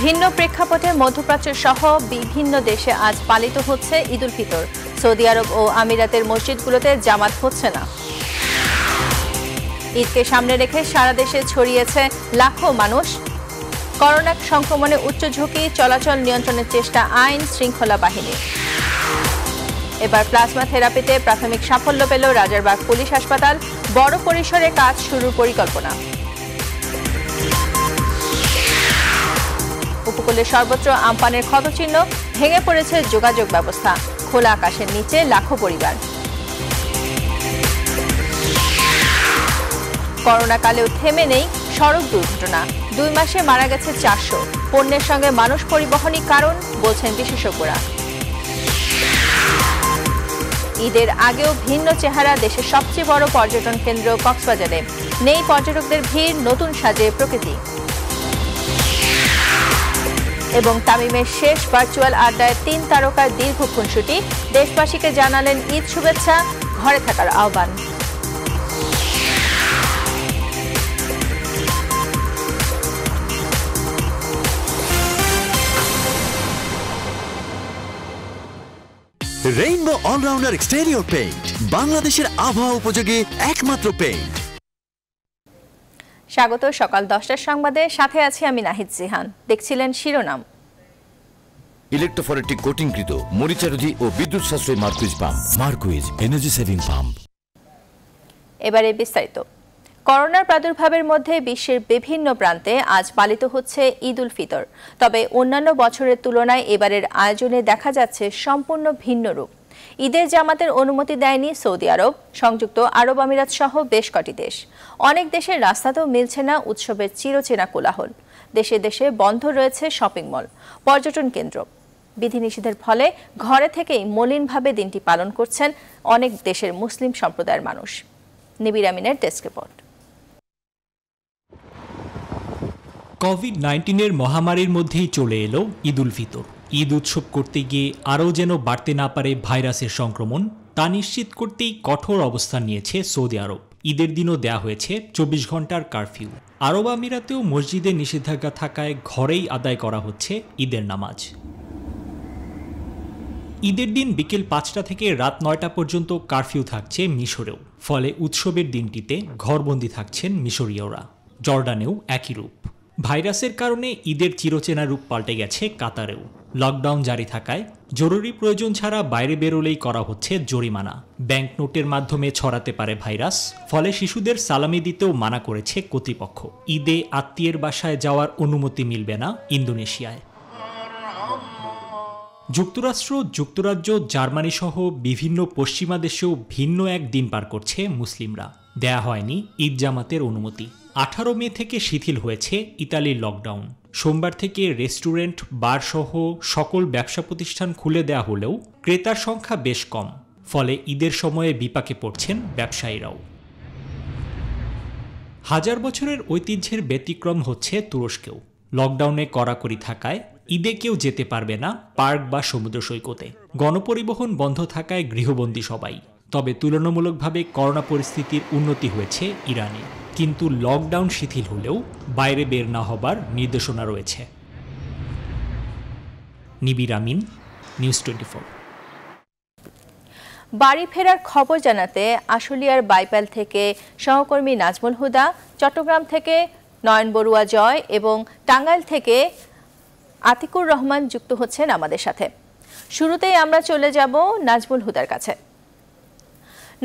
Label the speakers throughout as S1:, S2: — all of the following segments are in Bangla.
S1: ভিন্ন প্রেক্ষাপটে মধ্যপ্রাচ্য সহ বিভিন্ন দেশে আজ পালিত হচ্ছে ঈদ উল ফিতর। সৌদি আরব ও আমিরাতের মসজিদগুলোতে জামাত হচ্ছে না। ঈদকে সামনে রেখে সারা দেশে ছড়িয়েছে লাখো মানুষ। করোনা সংক্রমণে উচ্চ ঝুঁকি, চলাচল নিয়ন্ত্রণের চেষ্টা আইন শৃঙ্খলা বাহিনী। এবার প্লাজমা থেরাপিতে প্রাথমিক সাফল্য পেল রাজারবাগ পুলিশ হাসপাতাল, বড় পরিসরে কাজ শুরুর পরিকল্পনা। উপকূলে সর্বত্র আমপানের ক্ষতচিহ্ন, ভেঙে পড়েছে যোগাযোগ ব্যবস্থা, খোলা আকাশের নিচে লাখো পরিবার। করোনাকালেও থেমে নেই সড়ক দুর্ঘটনা, 2 মাসে মারা গেছে 400। পণ্যের সঙ্গে মানুষ পরিবহনই কারণ বলছেন বিশেষজ্ঞরা। ঈদের আগেও ভিন্ন চেহারা দেশের সবচেয়ে বড় পর্যটন কেন্দ্র কক্সবাজারে। নেই পর্যটকদের ভিড়, নতুন সাজে প্রকৃতি। এবং তামিমের শেষ ভার্চুয়াল আড্ডায় 3 তারকার দীর্ঘ খুনসুটি, দেশবাসীকে জানালেন ঈদ শুভেচ্ছা, ঘরে থাকার আহ্বান।
S2: রেইনবো অলরাউন্ডার এক্সটেরিয়র পেইন্ট, বাংলাদেশের আবহাওয়া উপযোগী একমাত্র পেইন্ট।
S1: স্বাগত সকাল 10টার সংবাদে, সাথে আছি আমি নাহিদ জিহান। দেখছিলেন শিরোনাম।
S3: ইলেকট্রোফরেটিক কোটিংকৃত মরিচারোধী ও বিদ্যুৎ সাশ্রয়ী Marquis pump. Marquis energy saving pump.
S1: এবারে বিস্তারিত। করোনার প্রাদুর্ভাবের মধ্যে বিশ্বের বিভিন্ন প্রান্তে আজ পালিত হচ্ছে ঈদ উল ফিতর। তবে অন্যান্য বছরের তুলনায় এবারের আয়োজনে দেখা যাচ্ছে সম্পূর্ণ ভিন্ন রূপ। ঈদের জামাতের অনুমতি দেয়নি সৌদি আরব, সংযুক্ত আরব আমিরাত সহ বেশ কটি দেশ। অনেক দেশের রাস্তাতেও মিলছে না উৎসবের চিরচেনা কোলাহল। দেশে দেশে বন্ধ রয়েছে শপিং মল, পর্যটন কেন্দ্র। বিধিনিষেধের ফলে ঘরে থেকেই মলিনভাবে দিনটি পালন করছেন অনেক দেশের মুসলিম সম্প্রদায়ের মানুষ। নিবির আমিনের ডেস্ক রিপোর্ট।
S4: কোভিড-19 মহামারীর মধ্যেই চলে এলো ঈদ উল ফিতর। ঈদ উৎসব করতে গিয়ে আরও যেন বাড়তে না পারে ভাইরাসের সংক্রমণ, তা নিশ্চিত করতেই কঠোর অবস্থান নিয়েছে সৌদি আরব। ঈদের দিনও দেয়া হয়েছে 24 ঘন্টার কারফিউ। আরব আমিরাতেও মসজিদে নিষেধাজ্ঞা থাকায় ঘরেই আদায় করা হচ্ছে ঈদের নামাজ। ঈদের দিন বিকেল 5টা থেকে রাত 9টা পর্যন্ত কারফিউ থাকছে মিশরেও। ফলে উৎসবের দিনটিতে ঘরবন্দি থাকছেন মিশরীয়রা। জর্ডানেও একই রূপ। ভাইরাসের কারণে ঈদের চিরচেনা রূপ পাল্টে গেছে কাতারেও। লকডাউন জারি থাকায় জরুরি প্রয়োজন ছাড়া বাইরে বেরোলেই করা হচ্ছে জরিমানা। ব্যাংক নোটের মাধ্যমে ছড়াতে পারে ভাইরাস, ফলে শিশুদের সালামি দিতেও মানা করেছে কর্তৃপক্ষ। ঈদে আত্মীয়ের বাসায় যাওয়ার অনুমতি মিলবে না ইন্দোনেশিয়ায়। যুক্তরাষ্ট্র, যুক্তরাজ্য, জার্মানি সহ বিভিন্ন পশ্চিমা দেশেও ভিন্ন এক দিন পার করছে মুসলিমরা। দেয়া হয়নি ঈদ জামাতের অনুমতি। 18 মে থেকে শিথিল হয়েছে ইতালির লকডাউন। সোমবার থেকে রেস্টুরেন্ট, বার সহ সকল ব্যবসা প্রতিষ্ঠান খুলে দেয়া হলেও ক্রেতার সংখ্যা বেশ কম। ফলে ঈদের সময়ে বিপাকে পড়ছেন ব্যবসায়ীরাও। হাজার বছরের ঐতিহ্যের ব্যতিক্রম হচ্ছে তুরস্কেও। লকডাউনে কড়াকড়ি থাকায় ঈদে কেউ যেতে পারবে না পার্ক বা সমুদ্র সৈকতে। গণপরিবহন বন্ধ থাকায় গৃহবন্দী সবাই। তবে তুলনামূলকভাবে করোনা পরিস্থিতির উন্নতি হয়েছে ইরানে। কিন্তু লকডাউন শিথিল হলেও বাইরে বের না হবার নির্দেশনা রয়েছে। নিবির আমিন, নিউজ 24।
S1: বাড়ি ফেরার খবর জানাতে আশুলিয়ার বাইপাল থেকে সহকর্মী নাজমুল হুদা, চট্টগ্রাম থেকে নয়ন বড়ুয়া জয় এবং টাঙ্গাইল থেকে আতিকুর রহমান যুক্ত হচ্ছেন আমাদের সাথে। শুরুতেই আমরা চলে যাব নাজমুল হুদার কাছে।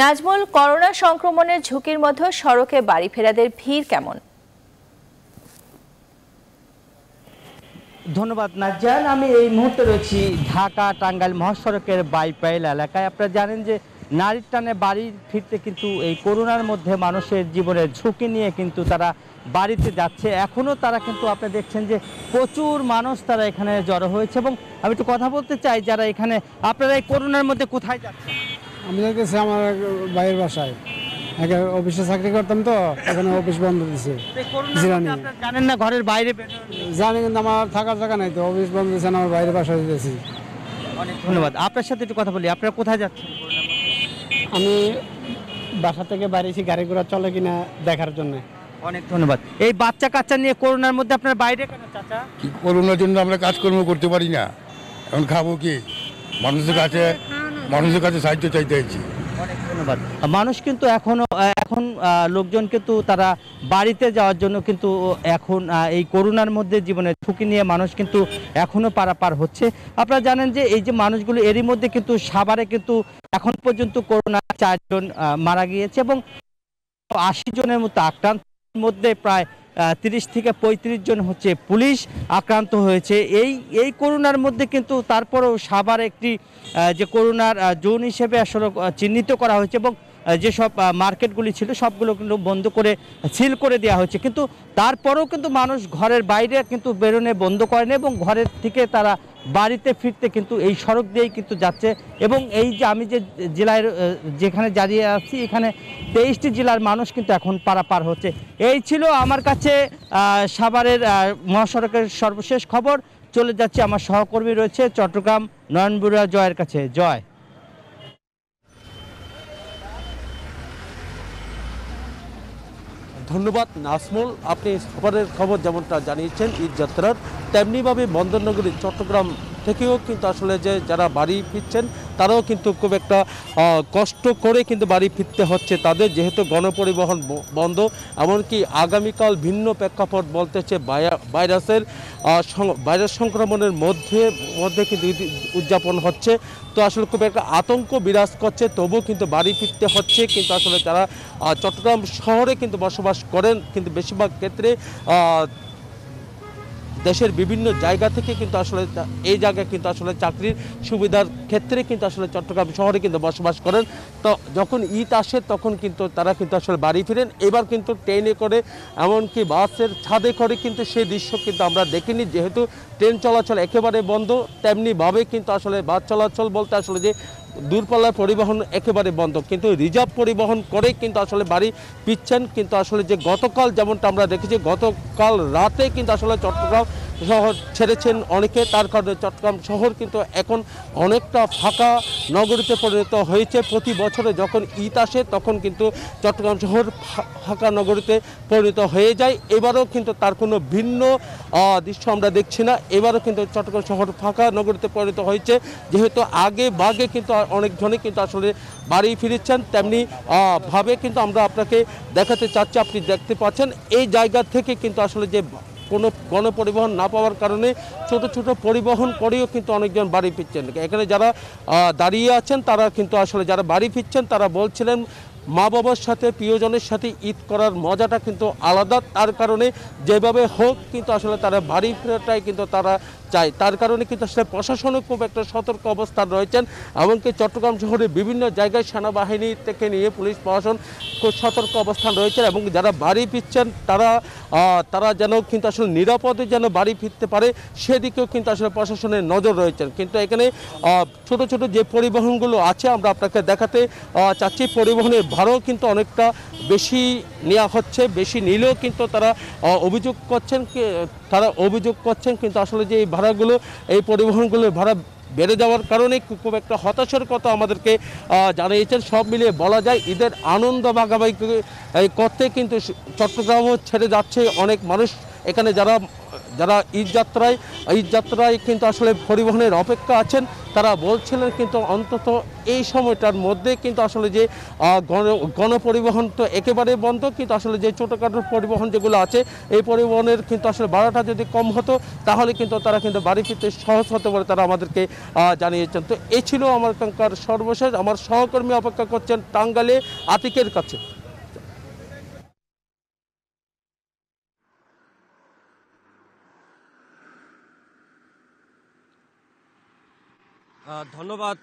S1: নাজমুল, করোনা সংক্রমণের ঝুঁকির মধ্যে সড়কে বাড়ি ফেরাদের ভিড় কেমন?
S5: ধন্যবাদ নাজিয়ান। আমি এই মুহূর্তে রয়েছি ঢাকা টাঙ্গাইল মহাসড়কের বাইপাইল এলাকায়। আপনারা জানেন যে নারীর টানে বাড়ি ফিরতে কিন্তু এই করোনার মধ্যে মানুষের জীবনের ঝুঁকি নিয়ে কিন্তু তারা বাড়িতে যাচ্ছে। এখনও তারা কিন্তু আপনি দেখছেন যে প্রচুর মানুষ তারা এখানে জড়ো হয়েছে। এবং আমি একটু কথা বলতে চাই, যারা এখানে, আপনারা এই করোনার মধ্যে কোথায় যাচ্ছেন?
S6: আমি যাচ্ছি আমার ভাইয়ের বাসায়। অফিসে চাকরি করতাম, তো এখানে অফিস বন্ধ দিচ্ছে।
S5: জানেন না ঘরের বাইরে?
S6: জানি, কিন্তু আমার থাকার জায়গা নাই, তো অফিস বন্ধ দিচ্ছে, আমার বাইরের বাসায় দিয়েছি।
S5: অনেক ধন্যবাদ। আপনার সাথে একটু কথা বলি, আপনারা কোথায় যাচ্ছেন?
S6: আমি বাসা থেকে বাইরেছি গাড়ি ঘোড়া চলে কিনা দেখার জন্য।
S5: অনেক ধন্যবাদ। এই বাচ্চা কাচ্চা নিয়ে করোনার মধ্যে আপনার বাইরে কেন চাচা?
S7: কি করোনার জন্য আমরা কাজকর্ম করতে পারি না, এখন খাবো কি? মানুষের কাছে সাহায্য চাইতে হয়েছি।
S5: অনেক ধন্যবাদ। মানুষ কিন্তু এখন লোকজন কিন্তু তারা বাড়িতে যাওয়ার জন্য কিন্তু এখন এই করোনার মধ্যে জীবনের ঝুঁকি নিয়ে মানুষ কিন্তু এখনো পারাপার হচ্ছে। আপনারা জানেন যে এই যে মানুষগুলো এরই মধ্যে কিন্তু সাভারে কিন্তু এখন পর্যন্ত করোনা 4 জন মারা গিয়েছে এবং 80 জনের মতো আক্রান্তের মধ্যে প্রায় 30 থেকে 35 জন হচ্ছে পুলিশ আক্রান্ত হয়েছে। এই করোনার মধ্যে কিন্তু তারপরেও সাভার একটি যে করোনার জোন হিসেবে আসলে চিহ্নিত করা হয়েছে এবং যেসব মার্কেটগুলি ছিল সবগুলো কিন্তু বন্ধ করে সিল করে দেওয়া হয়েছে, কিন্তু তারপরেও কিন্তু মানুষ ঘরের বাইরে কিন্তু বেরোনো বন্ধ করেনি এবং ঘরের থেকে তারা বাড়িতে ফিরতে কিন্তু এই সড়ক দিয়েই কিন্তু যাচ্ছে। এবং এই যে আমি যে জেলায় যেখানে দাঁড়িয়ে আছি এখানে 23টি জেলার মানুষ কিন্তু এখন পারাপার হচ্ছে। এই ছিল আমার কাছে সাভারের মহাসড়কের সর্বশেষ খবর। চলে যাচ্ছে আমার সহকর্মী রয়েছে চট্টগ্রাম নয়নবুড়া জয়ের কাছে। জয়।
S8: ধন্যবাদ নাজমুল। আপনি সাভারের খবর যেমনটা জানিয়েছেন ঈদ যাত্রার, তেমনিভাবে বন্দরনগরী চট্টগ্রাম থেকেও কিন্তু আসলে যে যারা বাড়ি ফিরছেন তারাও কিন্তু খুব একটা কষ্ট করে কিন্তু বাড়ি ফিরতে হচ্ছে তাদের, যেহেতু গণপরিবহন বন্ধ। এমনকি আগামীকাল ভিন্ন প্রেক্ষাপট বলতেছে ভাইরাস সংক্রমণের মধ্যে কিন্তু উদযাপন হচ্ছে। তো আসলে খুব একটা আতঙ্ক বিরাজ করছে, তবুও কিন্তু বাড়ি ফিরতে হচ্ছে। কিন্তু আসলে যারা চট্টগ্রাম শহরে কিন্তু বসবাস করেন, কিন্তু বেশিরভাগ ক্ষেত্রে দেশের বিভিন্ন জায়গা থেকে কিন্তু আসলে এই জায়গায় কিন্তু আসলে চাকরির সুবিধার ক্ষেত্রে কিন্তু আসলে চট্টগ্রাম শহরে কিন্তু বসবাস করেন। তো যখন ঈদ আসে তখন কিন্তু তারা কিন্তু আসলে বাড়ি ফিরেন। এবার কিন্তু ট্রেনে করে, এমনকি বাসের ছাদে করে কিন্তু সেই দৃশ্য কিন্তু আমরা দেখিনি, যেহেতু ট্রেন চলাচল একেবারে বন্ধ। তেমনিভাবে কিন্তু আসলে বাস চলাচল বলতে আসলে যে দূরপাল্লার পরিবহন একেবারে বন্ধ, কিন্তু রিজার্ভ পরিবহন করে কিন্তু আসলে বাড়ি ফিরছেন। কিন্তু আসলে যে গতকাল যেমনটা আমরা দেখেছি, গতকাল রাতে কিন্তু আসলে চট্টগ্রাম শহর ছেড়েছেন অনেকে, তার কারণে চট্টগ্রাম শহর কিন্তু এখন অনেকটা ফাঁকা নগরীতে পরিণত হয়েছে। প্রতি বছরে যখন ঈদ আসে তখন কিন্তু চট্টগ্রাম শহর ফাঁকা নগরীতে পরিণত হয়ে যায়। এবারও কিন্তু তার কোনো ভিন্ন দৃশ্য আমরা দেখছি না। এবারও কিন্তু চট্টগ্রাম শহর ফাঁকা নগরীতে পরিণত হয়েছে, যেহেতু আগে ভাগে কিন্তু অনেকজনই কিন্তু আসলে বাড়ি ফিরেছেন। তেমনি ভাবে কিন্তু আমরা আপনাকে দেখাতে চাচ্ছি, আপনি দেখতে পাচ্ছেন এই জায়গা থেকে কিন্তু আসলে যে কোনো গণপরিবহন না পাওয়ার কারণে ছোট ছোট পরিবহন করেও কিন্তু অনেকজন বাড়ি ফিরছেন। এখানে যারা দাঁড়িয়ে আছেন তারা কিন্তু আসলে যারা বাড়ি ফিরছেন তারা বলছিলেন মা বাবার সাথে প্রিয়জনের সাথে ঈদ করার মজাটা কিন্তু আলাদা। তার কারণে যেভাবে হোক কিন্তু আসলে তারা বাড়ি ফেরাটাই কিন্তু তারা চায়। তার কারণে কিন্তু আসলে প্রশাসনও খুব একটা সতর্ক অবস্থান রয়েছেন। এমনকি চট্টগ্রাম শহরের বিভিন্ন জায়গায় সেনাবাহিনী থেকে নিয়ে পুলিশ প্রশাসন খুব সতর্ক অবস্থান রয়েছেন এবং যারা বাড়ি ফিরছেন তারা যেন কিন্তু আসলে নিরাপদে যেন বাড়ি ফিরতে পারে সেদিকেও কিন্তু আসলে প্রশাসনের নজর রয়েছেন। কিন্তু এখানে ছোট ছোট যে পরিবহনগুলো আছে আমরা আপনাকে দেখাতে চাচ্ছি। পরিবহনের ভাড়াও কিন্তু অনেকটা বেশি নেওয়া হচ্ছে, বেশি নিলেও কিন্তু তারা অভিযোগ করছেন কিন্তু আসলে যে এই ভাড়াগুলো, এই পরিবহনগুলোর ভাড়া বেড়ে যাওয়ার কারণে খুব একটা হতাশার কথা আমাদেরকে জানিয়েছেন। সব মিলিয়ে বলা যায় ঈদের আনন্দ ভাগাভাগি করতে কিন্তু চট্টগ্রামও ছেড়ে যাচ্ছে অনেক মানুষ। এখানে যারা ঈদ যাত্রায় কিন্তু আসলে পরিবহনের অপেক্ষা আছেন তারা বলছিলেন কিন্তু অন্তত এই সময়টার মধ্যে কিন্তু আসলে যে গণপরিবহন তো একেবারে বন্ধ, কিন্তু আসলে যে ছোটোখাটো পরিবহন যেগুলো আছে এই পরিবহনের কিন্তু আসলে ভাড়াটা যদি কম হতো তাহলে কিন্তু তারা কিন্তু বাড়ি ফিরতে সহজ হতে পারে, তারা আমাদেরকে জানিয়েছেন। তো এই ছিল আমার এখানকার সর্বশেষ। আমার সহকর্মী অপেক্ষা করছেন টাঙ্গাইলে আতিকের কাছে।
S9: ধন্যবাদ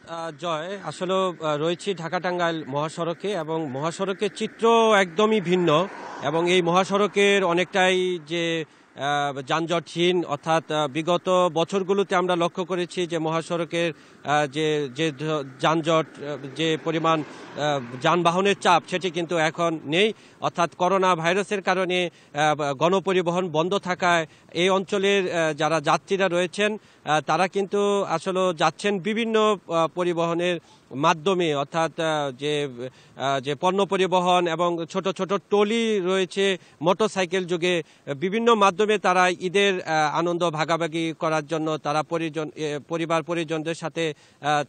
S9: জয়। আসলে রয়েছি ঢাকা টাঙ্গাইল মহাসড়কে এবং মহাসড়কের চিত্র একদমই ভিন্ন এবং এই মহাসড়কের অনেকটাই যে যানজটহীন, অর্থাৎ বিগত বছরগুলোতে আমরা লক্ষ্য করেছি যে মহাসড়কের যে যানজট, যে পরিমাণ যানবাহনের চাপ সেটি কিন্তু এখন নেই। অর্থাৎ করোনা ভাইরাসের কারণে গণপরিবহন বন্ধ থাকায় এই অঞ্চলের যারা যাত্রীরা রয়েছেন তারা কিন্তু আসলে যাচ্ছেন বিভিন্ন পরিবহনের মাধ্যমে অর্থাৎ যে পণ্য পরিবহন এবং ছোট ছোট ট্রলি রয়েছে, মোটরসাইকেল যুগে বিভিন্ন মাধ্যমে তারা ঈদের আনন্দ ভাগাভাগি করার জন্য তারা পরিবার পরিজনদের সাথে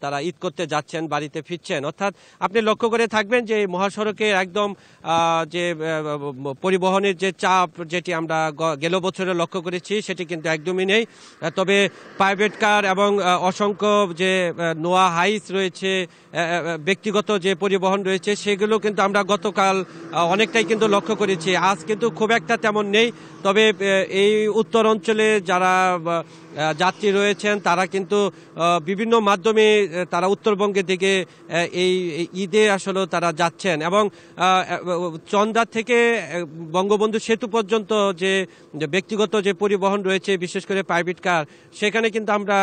S9: তারা ঈদ করতে যাচ্ছেন, বাড়িতে ফিরছেন। অর্থাৎ আপনি লক্ষ্য করে থাকবেন যে মহাসড়কে একদম যে পরিবহনের যে চাপ যেটি আমরা গেল বছরে লক্ষ্য করেছি সেটি কিন্তু একদমই নেই। তবে প্রাইভেট কার এবং অসংখ্য যে নোয়া হাইস রয়েছে, ব্যক্তিগত যে পরিবহন রয়েছে সেগুলো কিন্তু আমরা গতকাল অনেকটাই কিন্তু লক্ষ্য করেছি। আজ কিন্তু খুব একটা তেমন নেই। তবে এই উত্তর অঞ্চলে যারা যাত্রী রয়েছেন তারা কিন্তু বিভিন্ন মাধ্যমে তারা উত্তরবঙ্গের দিকে এই ঈদে আসলে তারা যাচ্ছেন এবং চন্দ্রার থেকে বঙ্গবন্ধু সেতু পর্যন্ত যে ব্যক্তিগত যে পরিবহন রয়েছে, বিশেষ করে প্রাইভেট কার, সেখানে কিন্তু আমরা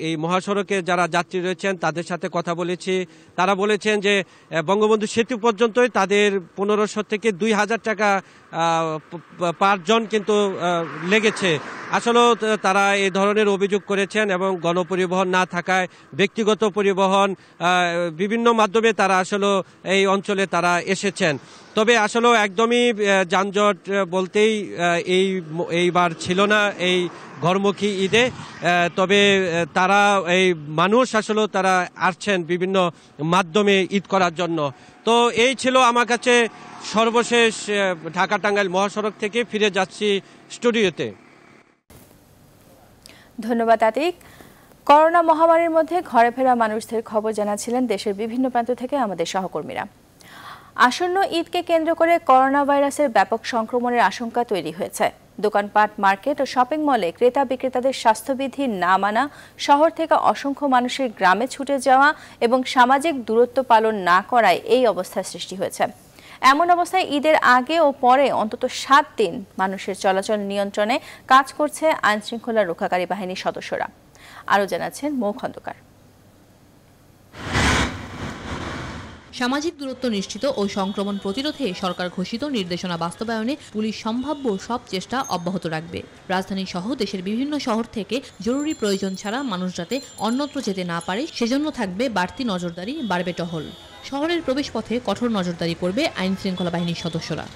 S9: এই মহাসড়কে যারা যাত্রী রয়েছেন তাদের সাথে কথা বলেছি। তারা বলেছেন যে বঙ্গবন্ধু সেতু পর্যন্তই তাদের 1500 থেকে 2000 টাকা পার জন কিন্তু লেগেছে। আসলে তারা এই ধরনের অভিযোগ করেছেন এবং গণপরিবহন না থাকায় ব্যক্তিগত পরিবহন বিভিন্ন মাধ্যমে তারা আসলে এই অঞ্চলে তারা এসেছেন। তবে আসলে একদমই যানজট বলতেই এইবার ছিল না এই ঘরমুখী ঈদে। তবে তারা এই মানুষ আসলে তারা আসছেন বিভিন্ন মাধ্যমে ঈদ করার জন্য। তো এই ছিল আমার কাছে সর্বশেষ ঢাকা টাঙ্গাইল মহাসড়ক থেকে। ফিরে যাচ্ছি স্টুডিওতে।
S1: ধন্যবাদ আতিক। করোনা মহামারীর মধ্যে ঘরে ফেরা মানুষদের খবর জানাচ্ছিলেন দেশের বিভিন্ন প্রান্ত থেকে আমাদের সহকর্মীরা। আসন্ন ঈদকে কেন্দ্র করে করোনা ভাইরাসের ব্যাপক সংক্রমণের আশঙ্কা তৈরি হয়েছে। দোকানপাট, মার্কেট ও শপিং মলে ক্রেতা বিক্রেতাদের স্বাস্থ্যবিধি না মানা, শহর থেকে অসংখ্য মানুষের গ্রামে ছুটে যাওয়া এবং সামাজিক দূরত্ব পালন না করায় এই অবস্থার সৃষ্টি হয়েছে। এমন অবস্থায় ঈদের আগে ও পরে অন্তত 7 দিন মানুষের চলাচল নিয়ন্ত্রণে কাজ করছে আইনশৃঙ্খলা রক্ষাকারী বাহিনীর সদস্যরা। আরও জানাচ্ছেন মৌ খন্দকার।
S10: সামাজিক দূরত্ব নিশ্চিত ও সংক্রমণ প্রতিরোধে সরকার ঘোষিত নির্দেশনা বাস্তবায়নে পুলিশ সম্ভাব্য সব চেষ্টা অব্যাহত রাখবে। রাজধানী সহ দেশের বিভিন্ন শহর থেকে জরুরি প্রয়োজন ছাড়া মানুষ যাতে অন্যত্র যেতে না পারে সেজন্য থাকবে বাড়তি নজরদারি, বাড়বে টহল। শহরের প্রবেশপথে কঠোর নজরদারি করবে আইন শৃঙ্খলা বাহিনীর সদস্যরা।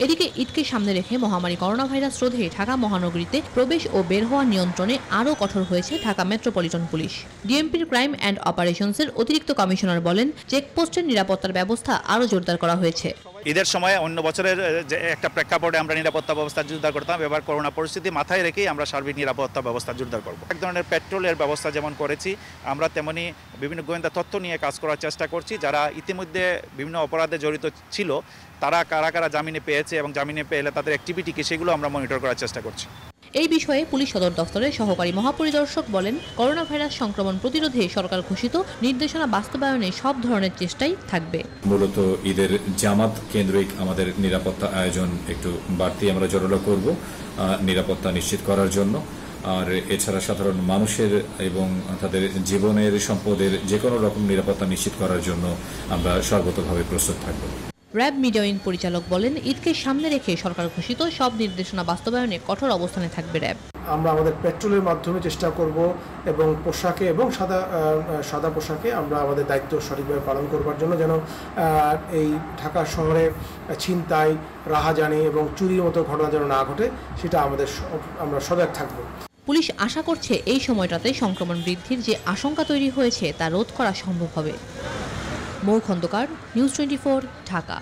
S10: এদিকে ঈদকে সামনে রেখে মহামারী করোনা ভাইরাস রোধে ঢাকা মহানগরীতে প্রবেশ ও বের হওয়া নিয়ন্ত্রণে আরও কঠোর হয়েছে ঢাকা মেট্রোপলিটন পুলিশ। ডিএমপির ক্রাইম অ্যান্ড অপারেশনসের অতিরিক্ত কমিশনার বলেন, চেকপোস্টের নিরাপত্তার ব্যবস্থা আরও জোরদার করা হয়েছে।
S11: ঈদের সময় অন্য বছরের যে একটা প্রেক্ষাপটে আমরা নিরাপত্তা ব্যবস্থা জোরদার করতাম, এবার করোনা পরিস্থিতি মাথায় রেখেই আমরা সার্বিক নিরাপত্তা ব্যবস্থা জোরদার করব। এক ধরনের পেট্রোলের ব্যবস্থা যেমন করেছি, আমরা তেমনি বিভিন্ন গোয়েন্দা তথ্য নিয়ে কাজ করার চেষ্টা করছি। যারা ইতিমধ্যে বিভিন্ন অপরাধে জড়িত ছিল তারা কারা কারা জামিনে পেয়েছে এবং জামিনে পেলে তাদের অ্যাক্টিভিটিকে সেগুলো আমরা মনিটর করার চেষ্টা করছি।
S10: এই বিষয়ে পুলিশ সদর দফতরের সহকারী মহাপরিদর্শক বলেন, করোনা ভাইরাস সংক্রমণ প্রতিরোধে সরকার ঘোষিত নির্দেশনা বাস্তবায়নে সব ধরনের চেষ্টাই থাকবে।
S3: মূলত ঈদের জামাত কেন্দ্রিক আমাদের নিরাপত্তা আয়োজন একটু বাড়তি আমরা জোরালো করব নিরাপত্তা নিশ্চিত করার জন্য। আর এছাড়া সাধারণ মানুষের এবং তাদের জীবনের সম্পদের যে কোনো রকম নিরাপত্তা নিশ্চিত করার জন্য আমরা সর্বতোভাবে প্রস্তুত থাকব।
S10: র্যাব মিডিয়া উইং পরিচালক বলেন, ঈদকে সামনে রেখে সরকার ঘোষিত সব নির্দেশনা বাস্তবায়নে কঠোর অবস্থানে থাকবে র্যাব।
S12: আমরা আমাদের পেট্রোলের মাধ্যমে চেষ্টা করব এবং পোশাকে এবং সাদা পোশাকে আমরা আমাদের দায়িত্ব সঠিকভাবে পালন করবার জন্য, যেন এই ঢাকা শহরে ছিনতাই, রাহাজানি এবং চুরির মতো ঘটনা যেন না ঘটে, সেটা আমরা সজাগ থাকব।
S10: পুলিশ আশা করছে এই সময়টাতে সংক্রমণ বৃদ্ধির যে আশঙ্কা তৈরি হয়েছে তা রোধ করা সম্ভব হবে। Mou Khandakar, news 24, Dhaka.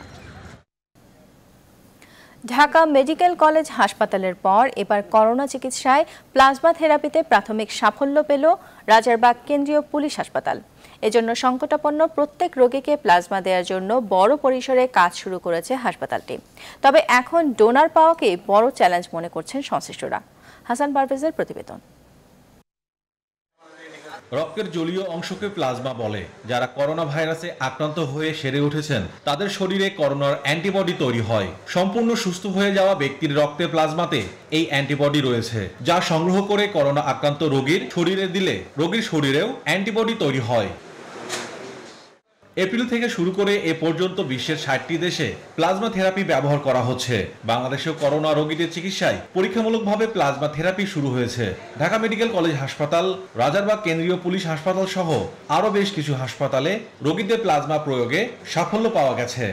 S1: Dhaka medical college হাসপাতালের পর এবার করোনা চিকিৎসায় প্লাজমা থেরাপিতে প্রাথমিক সাফল্য পেল রাজারবাগ কেন্দ্রীয় পুলিশ হাসপাতাল। এজন্য সংকটাপন্ন প্রত্যেক রোগীকে প্লাজমা দেওয়ার জন্য বড় পরিসরে কাজ শুরু করেছে হাসপাতালটি। তবে এখন ডোনার পাওয়াকে বড় চ্যালেঞ্জ মনে করছেন সংশ্লিষ্টরা। হাসান পারভেজের প্রতিবেদন।
S13: রক্তের জলীয় অংশকে প্লাজমা বলে। যারা করোনা ভাইরাসে আক্রান্ত হয়ে সেরে উঠেছেন তাদের শরীরে করোনার অ্যান্টিবডি তৈরি হয়। সম্পূর্ণ সুস্থ হয়ে যাওয়া ব্যক্তির রক্তের প্লাজমাতে এই অ্যান্টিবডি রয়েছে, যা সংগ্রহ করে করোনা আক্রান্ত রোগীর শরীরে দিলে রোগীর শরীরেও অ্যান্টিবডি তৈরি হয়। এপ্রিল থেকে শুরু করে এ পর্যন্ত বিশ্বের ৬০টি দেশে প্লাজমা থেরাপি ব্যবহার করা হচ্ছে। বাংলাদেশেও করোনা রোগীদের চিকিৎসায় পরীক্ষামূলকভাবে প্লাজমা থেরাপি শুরু হয়েছে। ঢাকা মেডিকেল কলেজ হাসপাতাল, রাজারবাগ কেন্দ্রীয় পুলিশ হাসপাতাল সহ আরও বেশ কিছু হাসপাতালে রোগীদের প্লাজমা প্রয়োগে সাফল্য পাওয়া গেছে।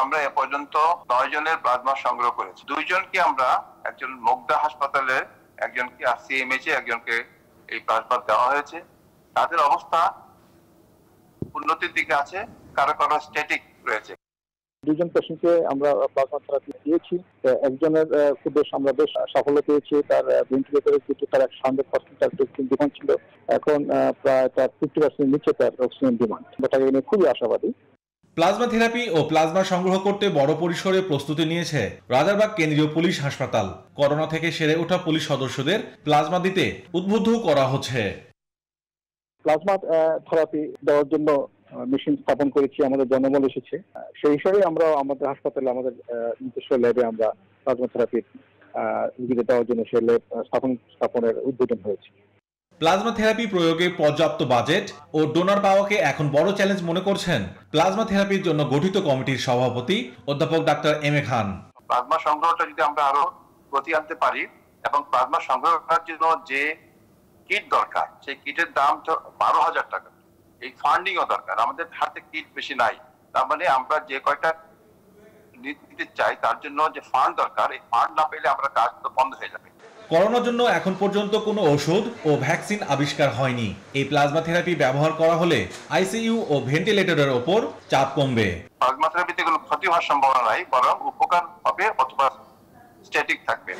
S14: আমরা এ পর্যন্ত 9 জনের প্লাজমা সংগ্রহ করেছি। 2 জনকে আমরা, একজন মুগদা হাসপাতালের, একজনকে সিএমএইচে, একজনকে এই প্লাজমা দেওয়া হয়েছে। তাদের অবস্থা উন্নতির দিকে আছে, কারো কারো স্ট্যাটিক রয়েছে।
S15: 2 জন পেশেন্টকে আমরা প্লাজমা থেরাপি দিয়েছি। একজনের আমরা বেশ সাফল্য পেয়েছি, তার ভেন্টিলেটরে কিন্তু তার 100% তার অক্সিজেন ডিমান্ড ছিল, এখন প্রায় তার 50% নিচে তার অক্সিজেন ডিমান্ড। এটা নিয়ে খুবই আশাবাদী।
S13: প্লাজমা থেরাপি ও প্লাজমা সংগ্রহ করতে বড় পরিসরে প্রস্তুতি নিয়েছে রাজারবাগ কেন্দ্রীয় পুলিশ হাসপাতাল। করোনা থেকে সেরে ওঠা পুলিশ সদস্যদের প্লাজমা দিতে উদ্বুদ্ধ করা হচ্ছে।
S15: প্লাজমা থেরাপি দেওয়ার জন্য মেশিন স্থাপন করেছি, আমাদের জনবল এসেছে। সেই হিসাবে আমরা আমাদের হাসপাতালে, আমাদের নিজস্ব ল্যাবে আমরা প্লাজমা থেরাপি রোগীদের দেওয়ার জন্য সেই ল্যাব স্থাপনের উদ্বোধন হয়েছে।
S13: প্লাজমা থেরাপি প্রয়োগে পর্যাপ্ত বাজেট ও ডোনার পাওয়াকে এখন বড় চ্যালেঞ্জ মনে করছেন প্লাজমা থেরাপির জন্য গঠিত কমিটির সভাপতি অধ্যাপক ডাক্তার এম.এ. খান।
S14: প্লাজমা সংগ্রহটা যদি আমরা আরো গতি আনতে পারি এবং প্লাজমা সংগ্রহ করার জন্য যে কিট দরকার, সেই কিটের দাম তো 12,000 টাকা। এই ফান্ডিংও দরকার, আমাদের হাতে কিট বেশি নাই। তার মানে আমরা যে কয়টা নিতে চাই তার জন্য যে ফান্ড দরকার, এই ফান্ড না পেলে আমরা কাজ তো বন্ধ হয়ে যাবে।
S13: করোনার জন্য এখন পর্যন্ত কোনো ওষুধ ও ভ্যাকসিন আবিষ্কার হয়নি। এই প্লাজমা থেরাপি ব্যবহার করা হলে আইসিইউ ও ভেন্টিলেটরের ওপর চাপ কমবে।
S14: প্লাজমা থেরাপিতে কোনো ক্ষতি হওয়ার সম্ভাবনা নাই, বরং উপকার হবে অথবা স্ট্যাটিক থাকবে।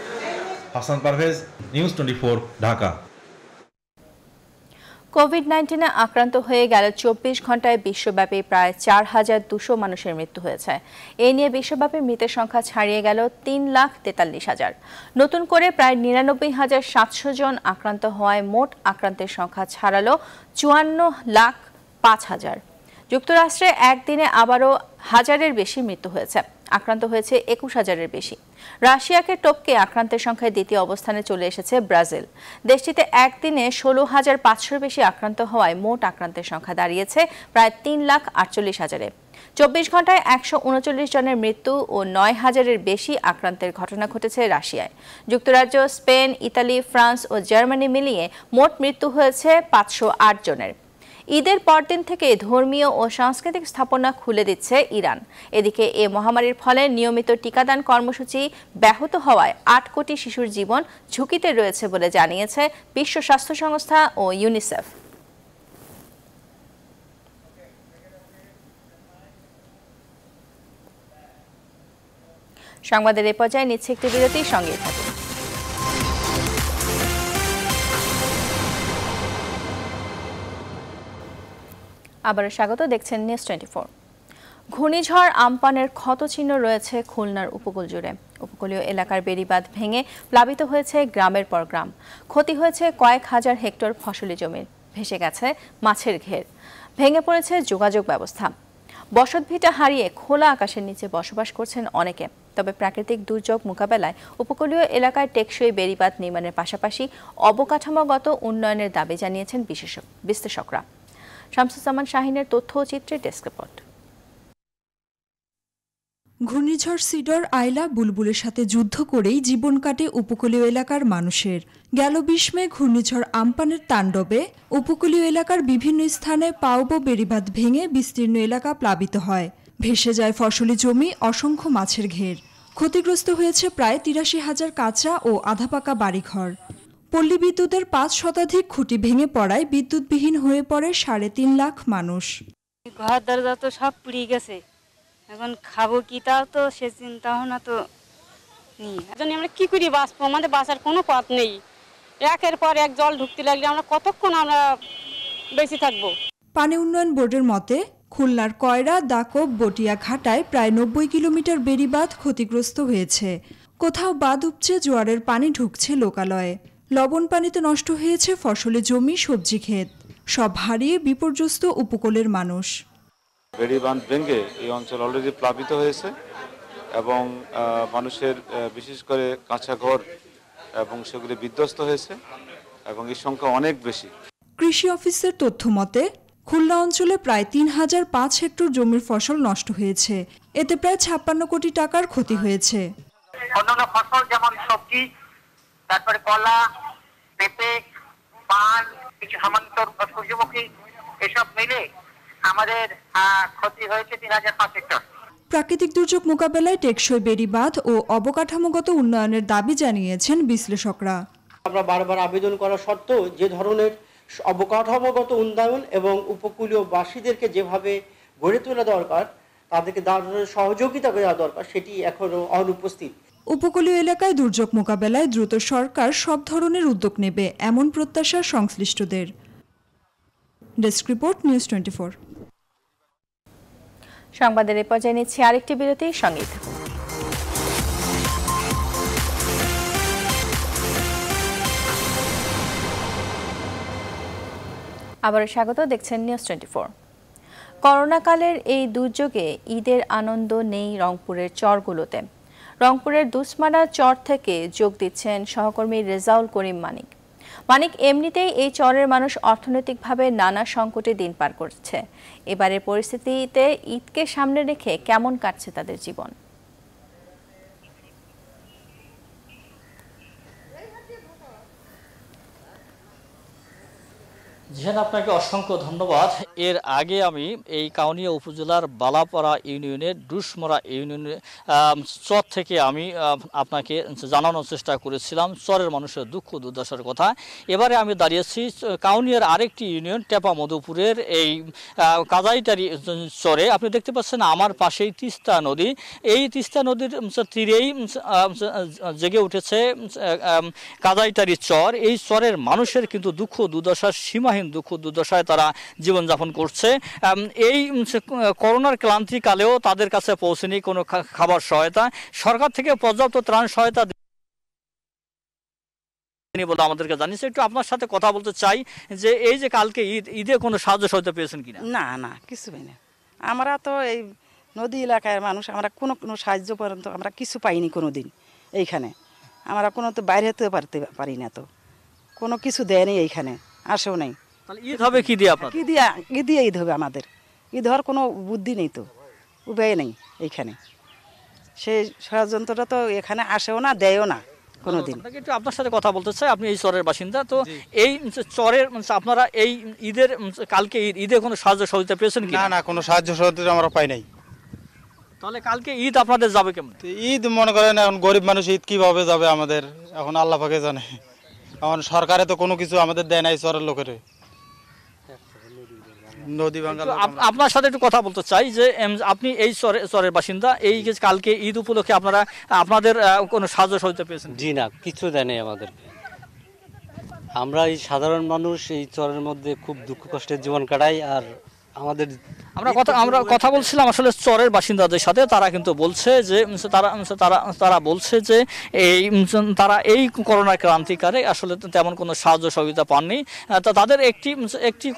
S13: হাসান পারভেজ, নিউজ 24, ঢাকা।
S1: কোভিড-19 আক্রান্ত হয়ে গেল 24 ঘন্টায় বিশ্বব্যাপী প্রায় 4,200 মানুষের মৃত্যু হয়েছে। এ নিয়ে বিশ্বব্যাপী মৃতের সংখ্যা ছাড়িয়ে গেল 3,43,000। নতুন করে প্রায় 99,700 জন আক্রান্ত হওয়ায় মোট আক্রান্তের সংখ্যা ছাড়ালো 54,05,000। যুক্তরাষ্ট্রে একদিনে আবারও 1,000-এর বেশি মৃত্যু হয়েছে, আক্রান্ত হয়েছে 21,000-এর বেশি। রাশিয়াকে টপকে আক্রান্তের সংখ্যায় দ্বিতীয় অবস্থানে চলে এসেছে ব্রাজিল। দেশটিতে একদিনে 16,500-এর বেশি আক্রান্ত হওয়ায় মোট আক্রান্তের সংখ্যা দাঁড়িয়েছে প্রায় 3,48,000-এ। 24 ঘন্টায় 139 জনের মৃত্যু ও 9,000-এর বেশি আক্রান্তের ঘটনা ঘটেছে রাশিয়ায়। যুক্তরাজ্য, স্পেন, ইতালি, ফ্রান্স ও জার্মানি মিলিয়ে মোট মৃত্যু হয়েছে 508 জনের। ঈদের পরদিন থেকে ধর্মীয় ও সাংস্কৃতিক স্থাপনা খুলে দিচ্ছে ইরান। এদিকে এ মহামারীর ফলে নিয়মিত টিকাদান কর্মসূচি ব্যাহত হওয়ায় 8 কোটি শিশুর জীবন ঝুঁকিতে রয়েছে বলে জানিয়েছে বিশ্ব স্বাস্থ্য সংস্থা ও ইউনিসেফ। সংবাদের এ পর্যায়ে নিচ্ছে একটি বিরতির সঙ্গে থাকুন। আবারও স্বাগত, দেখছেন নিউজ 24। ঘূর্ণিঝড় আম্পানের ক্ষতচিহ্ন রয়েছে খুলনার উপকূল জুড়ে। উপকূলীয় এলাকার বেড়িবাঁধ ভেঙে প্লাবিত হয়েছে গ্রামের পর গ্রাম। ক্ষতি হয়েছে কয়েক হাজার হেক্টর ফসলি জমির, ভেসে গেছে মাছের ঘের, ভেঙে পড়েছে যোগাযোগ ব্যবস্থা। বসতভিটা হারিয়ে খোলা আকাশের নিচে বসবাস করছেন অনেকে। তবে প্রাকৃতিক দুর্যোগ মোকাবেলায় উপকূলীয় এলাকায় টেকসই বেড়িবাঁধ নির্মাণের পাশাপাশি অবকাঠামোগত উন্নয়নের দাবি জানিয়েছেন বিশ্লেষকরা। শামসুজ্জামান শাহিনের তথ্য ও চিত্রের ডেস্ক রিপোর্ট।
S16: ঘূর্ণিঝড় সিডর আইলা বুলবুলের সাথে যুদ্ধ করেই জীবন কাটে উপকূলীয় এলাকার মানুষের। গেল 20 মে ঘূর্ণিঝড় আম্পানের তাণ্ডবে উপকূলীয় এলাকার বিভিন্ন স্থানে পাউবো বেড়িবাঁধ ভেঙে বিস্তীর্ণ এলাকা প্লাবিত হয়। ভেসে যায় ফসলি জমি, অসংখ্য মাছের ঘের। ক্ষতিগ্রস্ত হয়েছে প্রায় 83,000 কাঁচা ও আধাপাকা বাড়িঘর। পল্লী বিদ্যুতের 5 শতাধিক খুঁটি ভেঙে পড়ায় বিদ্যুৎবিহীন হয়ে পড়ে 3.5 লাখ মানুষ।
S17: ঘর দরজা তো সব পুড়ে গেছে, এখন খাবো কি তাও তো সে চিন্তা ভাবনা তো নেই। এখন আমরা কি করি বাঁচবো, আমাদের বাঁচার কোনো পথ নেই। একের পর এক জল ঢুকতে লাগলে আমরা কতক্ষণ আমরা বেঁচে থাকবো।
S16: পানি উন্নয়ন বোর্ডের মতে খুলনার কয়রা, দাকব, বটিয়া ঘাটায় প্রায় 90 কিলোমিটার বেড়িবাঁধ ক্ষতিগ্রস্ত হয়েছে। কোথাও বাঁধ উপচে জোয়ারের পানি ঢুকছে লোকালয়ে। লবণ পানিতে নষ্ট হয়েছে ফসলি জমি, সবজি ক্ষেত। সব হারিয়ে বিপর্যস্ত উপকূলের মানুষ।
S18: বেড়িবাঁধ ভেঙে এই অঞ্চল অলরেডি প্লাবিত হয়েছে এবং মানুষের বিশেষ করে কাঁচা ঘর এবং সেগুলি বিধ্বস্ত হয়েছে এবং এই সংখ্যা অনেক বেশি।
S16: কৃষি অফিসের তথ্য মতে খুলনা অঞ্চলে প্রায় ৩,০০৫ হেক্টর জমির ফসল নষ্ট হয়েছে। এতে প্রায় ৫৬ কোটি টাকার ক্ষতি হয়েছে।
S19: অন্যান্য ফসল যেমন সবজি, তারপরে কলা, পেঁপে, পান, কিছু সামান্তর সূর্যমুখী, এসব মিলে আমাদের ক্ষতি হয়েছে ৩,০০৫ হেক্টর।
S16: প্রাকৃতিক দুর্যোগ মোকাবেলায় টেকসই বেড়িবাঁধ ও অবকাঠামোগত উন্নয়নের দাবি জানিয়েছেন বিশ্লেষকরা।
S20: আমরা বারবার আবেদন করা সত্ত্বেও যে ধরনের অবকাঠামোগত উন্নয়ন এবং উপকূলীয় বাসীদেরকে যেভাবে গড়ে তোলা দরকার, তাদেরকে সহযোগিতা দেওয়া দরকার, সেটি এখনো অনুপস্থিত।
S16: উপকূলীয় এলাকায় দুর্যোগ মোকাবেলায় দ্রুত সরকার সব ধরনের উদ্যোগ নেবে, এমন প্রত্যাশা সংশ্লিষ্টদের। Desk report, news 24।
S1: সংবাদের এ পর্যায়ে নিচ্ছি আরেকটি বিরতি, সঙ্গে থাকুন। আবারও স্বাগত, দেখছেন নিউজ 24। করোনাকালের এই দুর্যোগে ঈদের আনন্দ নেই রংপুরের চরগুলোতে। রংপুরের দুসমানা চর থেকে যোগ দিচ্ছেন সহকর্মী রেজাউল করিম মানিক। এমনিতেই এই চরের মানুষ অর্থনৈতিকভাবে নানা সংকটে দিন পার করছে। এবারের পরিস্থিতিতে ঈদকে সামনে রেখে কেমন কাটছে তাদের জীবন?
S21: জিহান, আপনাকে অসংখ্য ধন্যবাদ। এর আগে আমি এই কাউনিয়া উপজেলার বালাপাড়া ইউনিয়নের ডুসমরা ইউনিয়নের চর থেকে আমি আপনাকে জানানোর চেষ্টা করেছিলাম চরের মানুষের দুঃখ দুর্দশার কথা। এবারে আমি দাঁড়িয়েছি কাউনিয়ার আরেকটি ইউনিয়ন টেপা মধুপুরের এই কাজাইটারি চরে। আপনি দেখতে পাচ্ছেন আমার পাশেই তিস্তা নদী। এই তিস্তা নদীর তীরেই জেগে উঠেছে কাজাইটারি চর। এই চরের মানুষের কিন্তু দুঃখ দুর্দশার সীমাহীন দুঃখ দুর্দশায় তারা জীবনযাপন করছে। এই করোনার ক্লান্তিকালেও তাদের কাছে পৌঁছেনি কোনো খাবার সহায়তা। সরকার থেকে পর্যাপ্ত ত্রাণ সহায়তা বলে আমাদেরকে জানিয়েছে। একটু আপনার সাথে কথা বলতে চাই যে এই যে কালকে ঈদে কোনো সাহায্য সহায়তা পেয়েছেন কিনা?
S22: না না, কিছু পাই না। আমরা তো এই নদী এলাকার মানুষ, আমরা কোনো সাহায্য পর্যন্ত আমরা কিছু পাইনি কোনো দিন। এইখানে আমরা কোনো তো বাইরে হতে পারি না, তো কোনো কিছু দেয়নি, এইখানে আসেও নাই।
S21: ঈদ হবে কি দিয়ে? আপনার
S22: কি দিয়ে ঈদ হবে? আমাদের ঈদ হওয়ার কোনো বুদ্ধি নেই, তো উপায় নেই। এইখানে সেই ষড়যন্ত্রটা তো এখানে আসেও না, দেয়ও না কোনোদিন।
S21: একটু আপনার সাথে কথা বলতে চাই, আপনি এই চরের বাসিন্দা, তো এই চরের আপনারা এই ঈদের কালকে ঈদে কোনো সাহায্য সহযোগিতা পেয়েছেন কি?
S23: না না, কোনো সাহায্য সহযোগিতা আমরা পাই নাই।
S21: তাহলে কালকে ঈদ আপনাদের যাবে কেমন?
S23: ঈদ মনে করেন এখন গরিব মানুষ, ঈদ কিভাবে যাবে আমাদের এখন আল্লাহ পাকে জানে। এখন সরকারে তো কোনো কিছু আমাদের দেয় নাই চরের লোকের। নদী ভাঙা।
S21: আপনার সাথে একটু কথা বলতে চাই যে আপনি এই চরের বাসিন্দা, এই যে কালকে ঈদ উপলক্ষে আপনাদের কোনো সাহায্য সহযোগিতা পেয়েছেন?
S24: জি না, কিছু দেয় নাই আমাদেরকে। আমরা এই সাধারণ মানুষ এই চরের মধ্যে খুব দুঃখ কষ্টের জীবন কাটাই। আর
S21: আমরা কথা বলছিলাম আসলে চরের বাসিন্দাদের সাথে। তারা কিন্তু বলছে যে তারা বলছে যে তারা এই করোনা ক্রান্তিকালে আসলে তেমন কোনো সাহায্য সহযোগিতা পাননি। তাদের একটি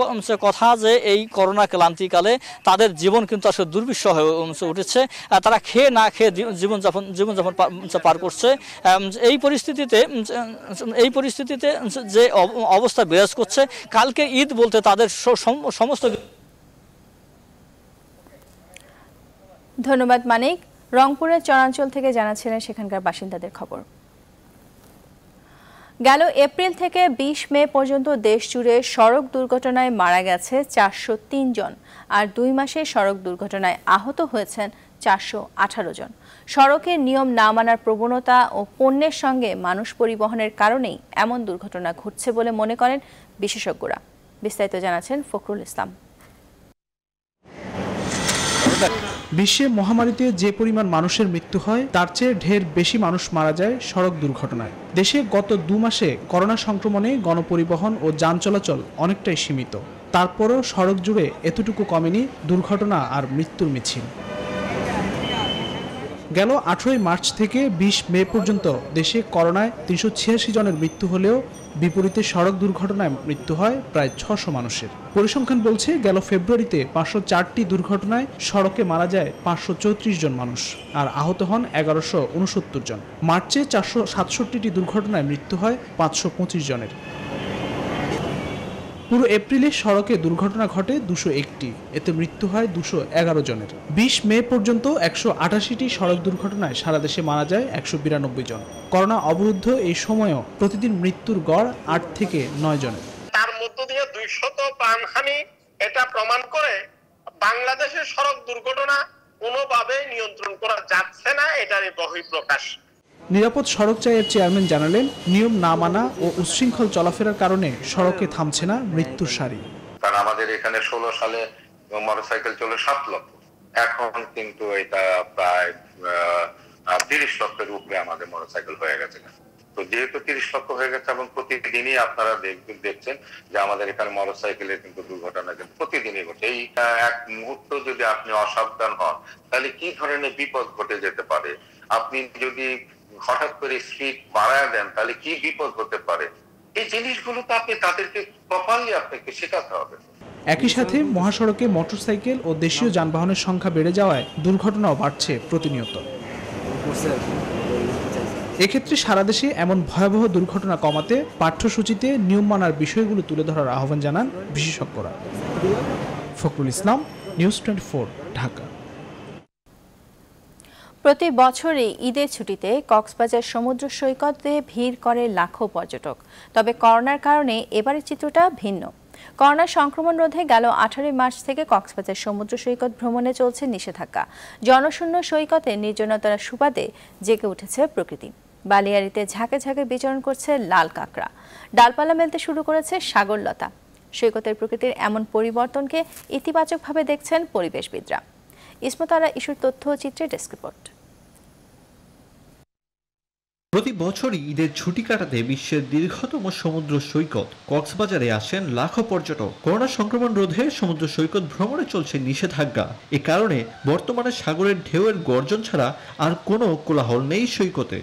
S21: কথা যে এই করোনা ক্রান্তিকালে তাদের জীবন কিন্তু আসলে দুর্বিষহ হয়ে উঠেছে। তারা খেয়ে না খেয়ে জীবনযাপন পার করছে। এই পরিস্থিতিতে যে অবস্থা বিরাজ করছে, কালকে ঈদ বলতে তাদের সমস্ত।
S1: ধন্যবাদ মানিক। রংপুরের চরাঞ্চল থেকে জানাচ্ছিলেন সেখানকার বাসিন্দাদের খবর। গেল এপ্রিল থেকে 20 মে পর্যন্ত দেশ জুড়ে সড়ক দুর্ঘটনায় মারা গেছে 403 জন, আর 2 মাসে সড়ক দুর্ঘটনায় আহত হয়েছেন 418 জন। সড়কের নিয়ম না মানার প্রবণতা ও পণ্যের সঙ্গে মানুষ পরিবহনের কারণেই এমন দুর্ঘটনা ঘটছে বলে মনে করেন বিশেষজ্ঞরা। বিস্তারিত জানাচ্ছেন ফখরুল ইসলাম।
S25: বিশ্বে মহামারীতে যে পরিমাণ মানুষের মৃত্যু হয় তার চেয়ে ঢের বেশি মানুষ মারা যায় সড়ক দুর্ঘটনায়। দেশে গত 2 মাসে করোনা সংক্রমণে গণপরিবহন ও যান চলাচল অনেকটাই সীমিত। তারপরও সড়ক জুড়ে এতটুকু কমেনি দুর্ঘটনা আর মৃত্যুর মিছিল। গেল 18 মার্চ থেকে 20 মে পর্যন্ত দেশে করোনায় 386 জনের মৃত্যু হলেও বিপরীতে সড়ক দুর্ঘটনায় মৃত্যু হয় প্রায় 600 মানুষের। পরিসংখ্যান বলছে গেল ফেব্রুয়ারিতে 504টি দুর্ঘটনায় সড়কে মারা যায় 534 জন মানুষ, আর আহত হন 1169 জন। মার্চে 467টি দুর্ঘটনায় মৃত্যু হয় 525 জনের। পুরো এপ্রিলে সড়কে দুর্ঘটনা ঘটে 201টি, এতে মৃত্যু হয় 211 জনের। 20 মে পর্যন্ত 188টি সড়ক দুর্ঘটনায় সারা দেশে মারা যায় 192 জন। করোনা অবরুদ্ধ এই সময়ও প্রতিদিন মৃত্যুর গড় 8 থেকে 9 জনের।
S2: তার মধ্য দিয়ে 200 প্রাণহানি এটা প্রমাণ করে বাংলাদেশের সড়ক দুর্ঘটনা কোনোভাবে নিয়ন্ত্রণ করা যাচ্ছে না, এটারই বহিঃপ্রকাশ।
S25: নিরাপদ সড়ক চাইয়ের চেয়ারম্যান জানালেন, নিয়ম না মানা ও উচ্ছৃঙ্খল চলাফেরার কারণে সড়কে থামছে না মৃত্যুর সারি।
S4: কারণ আমাদের এখানে 16 সালে মোটরসাইকেল চলে 7 লক্ষ, এখন কিন্তু এটা প্রায় 30 লক্ষের উপরে আমাদের মোটরসাইকেল হয়ে গেছে। তো যেহেতু 30 লক্ষ হয়ে গেছে এবং প্রতিদিনই আপনারা দেখছেন যে আমাদের এখানে মোটরসাইকেলের কিন্তু দুর্ঘটনা কিন্তু প্রতিদিনই ঘটে। এই এক মুহূর্ত যদি আপনি অসাবধান হন তাহলে কি ধরনের বিপদ ঘটে যেতে পারে, আপনি যদি হঠাৎ করে স্পিড বাড়ায় দেন তাহলে কি বিপদ হতে পারে, এই জিনিসগুলো তো আপনি তাদেরকে প্রপারলি আপনাকে শেখাতে হবে।
S25: একই সাথে মহাসড়কে মোটরসাইকেল ও দেশীয় যানবাহনের সংখ্যা বেড়ে যাওয়ায় দুর্ঘটনাও বাড়ছে প্রতিনিয়ত। এক্ষেত্রে সারা দেশে এমন ভয়াবহ দুর্ঘটনা কমাতে পাঠ্যসূচিতে নিয়ম মানার বিষয়গুলো তুলে ধরার আহ্বান জানান বিশেষজ্ঞরা। ফখরুল ইসলাম, নিউজ 24, ঢাকা।
S1: প্রতি বছরই ঈদের ছুটিতে কক্সবাজার সমুদ্র সৈকতে ভিড় করে লাখো পর্যটক। তবে করোনার কারণে এবারের চিত্রটা ভিন্ন। করোনা সংক্রমণ রোধে গেল 18 মার্চ থেকে কক্সবাজার সমুদ্র সৈকত ভ্রমণে চলছে নিষেধাজ্ঞা। জনশূন্য সৈকতে নির্জনতার সুবাদে জেগে উঠেছে প্রকৃতি। বালিয়াড়িতে ঝাঁকে ঝাঁকে বিচরণ করছে লাল কাঁকড়া, ডালপালা মেলতে শুরু করেছে সাগরলতা। সৈকতের প্রকৃতির এমন পরিবর্তনকে ইতিবাচকভাবে দেখছেন পরিবেশবিদরা। ইসমতারা ইস্যুর তথ্য ও চিত্রে ডেস্ক রিপোর্ট।
S13: প্রতি বছরই ঈদের ছুটি কাটাতে বিশ্বের দীর্ঘতম সমুদ্র সৈকত কক্সবাজারে আসেন লাখো পর্যটক। করোনা সংক্রমণ রোধে সমুদ্র সৈকত ভ্রমণে চলছে নিষেধাজ্ঞা। এ কারণে বর্তমানে সাগরের ঢেউয়ের গর্জন ছাড়া আর কোনো কোলাহল নেই সৈকতে।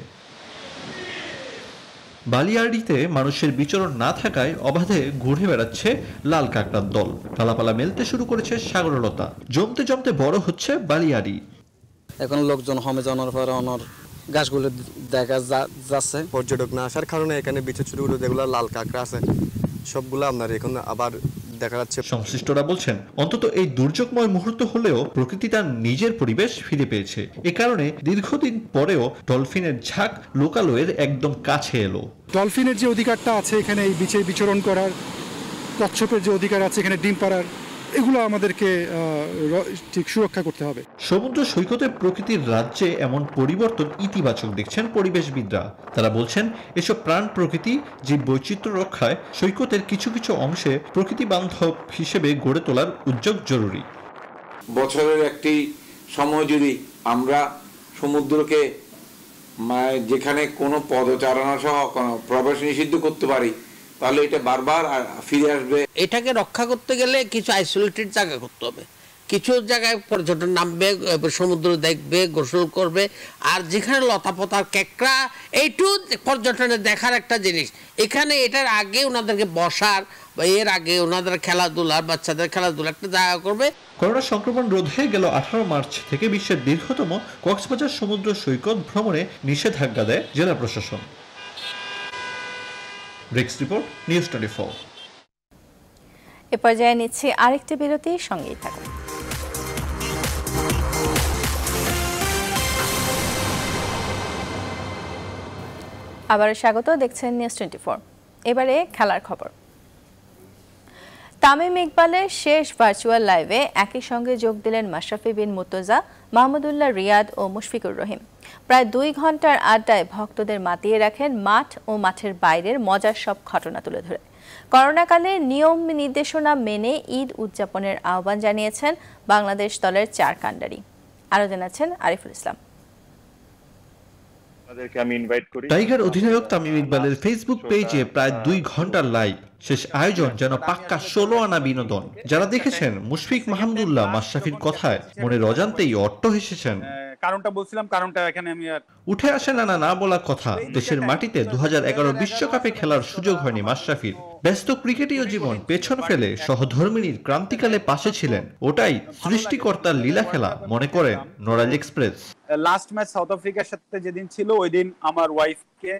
S13: বালিয়াড়িতে মানুষের বিচরণ না থাকায় অবাধে ঘুরে বেড়াচ্ছে লাল কাঁকড়ার দল। ডালাপালা মেলতে শুরু করেছে সাগরলতা। জমতে জমতে বড় হচ্ছে বালিয়াড়ি।
S5: এখন লোকজন হমে জানার পরে অনর গাছগুলো দেখা যাচ্ছে। পর্যটক না আসার কারণে এখানে বিচে ছোট যেগুলো লাল কাঁকড়া আছে সবগুলো আপনার এখন আবার দেখা যাচ্ছে।
S13: সংশ্লিষ্টরা বলছেন, অন্তত এই দুর্যোগময় মুহূর্ত হলেও প্রকৃতি তার নিজের পরিবেশ ফিরে পেয়েছে। এ কারণে দীর্ঘদিন পরেও ডলফিনের ঝাঁক লোকালয়ের একদম কাছে এলো।
S6: ডলফিনের যে অধিকারটা আছে এখানে এই বিচে বিচরণ করার, কচ্ছপের যে অধিকার আছে এখানে ডিম পাড়ার, এগুলো আমাদেরকে ঠিক সুরক্ষা করতে হবে।
S13: সমুদ্র সৈকতের প্রকৃতির রাজ্যে এমন পরিবর্তন ইতিবাচক দেখছেন পরিবেশবিদরা। তারা বলছেন, এসব প্রাণ প্রকৃতি জীব বৈচিত্র্য রক্ষায় সৈকতের কিছু কিছু অংশে প্রকৃতি বান্ধব হিসেবে গড়ে তোলার উদ্যোগ জরুরি।
S7: বছরের একটি সময় যদি আমরা সমুদ্রকে যেখানে কোনো পদচারণা সহ কোনো প্রবেশ নিষিদ্ধ করতে পারি তাহলে এটা বারবার ফিরে আসবে।
S26: এটাকে রক্ষা করতে গেলে কিছু আইসোলেটেড জায়গা করতে হবে। কিছু জায়গায় পর্যটন নামবে, সমুদ্র দেখবে, গোসল করবে। আর যেখানে লতাপাতার কেকড়া, এইটু পর্যটনে দেখার একটা জিনিস। এখানে এটার আগে ওনাদেরকে বসার বা এর আগে ওনাদের খেলাধুলার, বাচ্চাদের খেলাধুলা একটা জায়গা করবে।
S13: করোনা সংক্রমণ রোধে গেল 18 মার্চ থেকে বিশ্বের দীর্ঘতম কক্সবাজার সমুদ্র সৈকত ভ্রমণে নিষেধাজ্ঞা দেয় জেলা প্রশাসন। Breaks report, news 24।
S1: এ পর্যায়ে নিচ্ছি আরেকটি বিরতি, সঙ্গেই থাকুন। আবারও স্বাগত, দেখছেন নিউজ 24। এবারে খেলার খবর। তামিম ইকবালের শেষ ভার্চুয়াল লাইভে একই সঙ্গে যোগ দিলেন মাশরাফি বিন মুর্তজা, মাহমুদুল্লাহ রিয়াদ ও মুশফিকুর রহিম। প্রায় 2 ঘন্টার আড্ডায় ভক্তদের মাতিয়ে রাখেন মাঠ ও মাঠের বাইরের মজার সব ঘটনা তুলে ধরে। করোনাকালে নিয়ম নির্দেশনা মেনে ঈদ উদযাপনের আহ্বান জানিয়েছেন বাংলাদেশ দলের 4 কাণ্ডারি। আরো জানাচ্ছেন আরিফুল ইসলাম।
S13: টাইগার অধিনায়ক তামিম ইকবালের ফেসবুক পেজে প্রায় 2 ঘন্টার লাইভ। শেষ আয়োজন যেন পাক্কা 16 আনা বিনোদন। যারা দেখেছেন মুশফিক, মাহমুদুল্লাহ, মাশরাফির কথায় মনের অজান্তেই অট্ট হেসেছেন।
S27: কারণটা বলছিলাম, কারণটা এখানে আমি আর
S13: উঠে আসে নানা না বলা কথা। দেশের মাটিতে 2011 বিশ্বকাপে খেলার সুযোগ হয়নি মাশরাফির। ব্যস্ত ক্রিকেটীয় জীবন পেছন ফেলে সহধর্মিনীর ক্রান্তিকালে পাশে ছিলেন। ওটাই সৃষ্টিকর্তার লীলা খেলা মনে করেন Narail express.
S27: Last match south আফ্রিকার সাথে যেদিন ছিল ওই দিন আমার ওয়াইফকে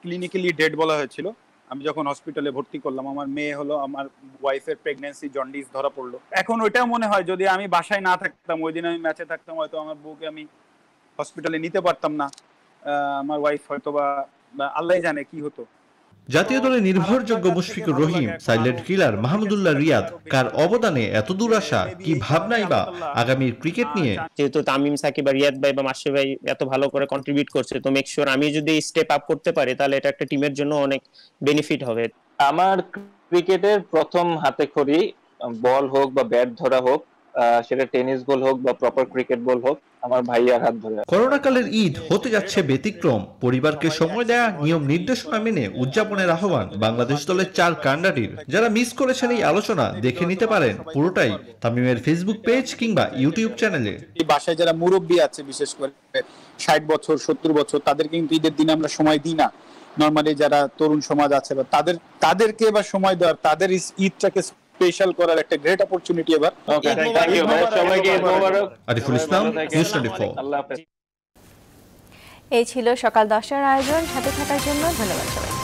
S27: ক্লিনিক্যালি ডেড বলা হয়েছিল। আমি যখন হসপিটালে ভর্তি করলাম, আমার মেয়ে হলো, আমার ওয়াইফের প্রেগন্যান্সি জন্ডিস ধরা পড়লো। এখন ওইটাও মনে হয় যদি আমি বাসায় না থাকতাম, ওই দিন আমি ম্যাচে থাকতাম, হয়তো আমার বউকে আমি হসপিটালে নিতে পারতাম না, আমার ওয়াইফ হয়তো বা আল্লাহ জানে কি হতো।
S13: জাতীয় দলে নির্ভরযোগ্য মুশফিকুর রহিম, সাইলেন্ট কিলার মাহমুদুল্লাহ রিয়াদ, কার অবদানে এত দূর আসা, কি ভাবনাই বা আগামীর ক্রিকেট নিয়ে।
S3: যেহেতু তামিম, সাকিব, রিয়াদ ভাই বা মাশরাফি ভাই এত ভালো করে কন্ট্রিবিউট করছে, তো মেক শিওর আমি যদি স্টেপ আপ করতে পারি তাহলে এটা একটা টিমের জন্য অনেক বেনিফিট হবে।
S8: আমার ক্রিকেটের প্রথম হাতে খড়ি বল হোক বা ব্যাট ধরা হোক, সেটা টেনিস বল হোক বা প্রপার ক্রিকেট বল হোক, আমার ভাইয়ার হাত ধরে।
S13: করোনাকালের ঈদ হতে যাচ্ছে ব্যতিক্রম। পরিবারকে সময় দেয়া, নিয়ম নির্দেশনা মেনে উদযাপনের আহ্বান বাংলাদেশ দলের 4 কান্ডারির। যারা মিস করেছেন এই আলোচনা দেখে নিতে পারেন পুরোটাই তামিমের ফেসবুক পেজ কিংবা ইউটিউব চ্যানেলে।
S27: এই বাসায় যারা মুরব্বী আছে, বিশেষ করে 60 বছর 70 বছর, তাদেরকে কিন্তু ঈদের দিনে আমরা সময় দিই না। নরমালি যারা তরুণ সমাজ আছে বা তাদেরকে এবার সময় দেওয়ার, তাদের ঈদটাকে স্পেশাল করার একটা গ্রেট অপরচুনিটি এবার।
S13: আরিফুল ইসলাম, নিউজ 24।
S1: এই ছিল সকাল 10টার আয়োজন। সাথে থাকার জন্য ধন্যবাদ সবাই।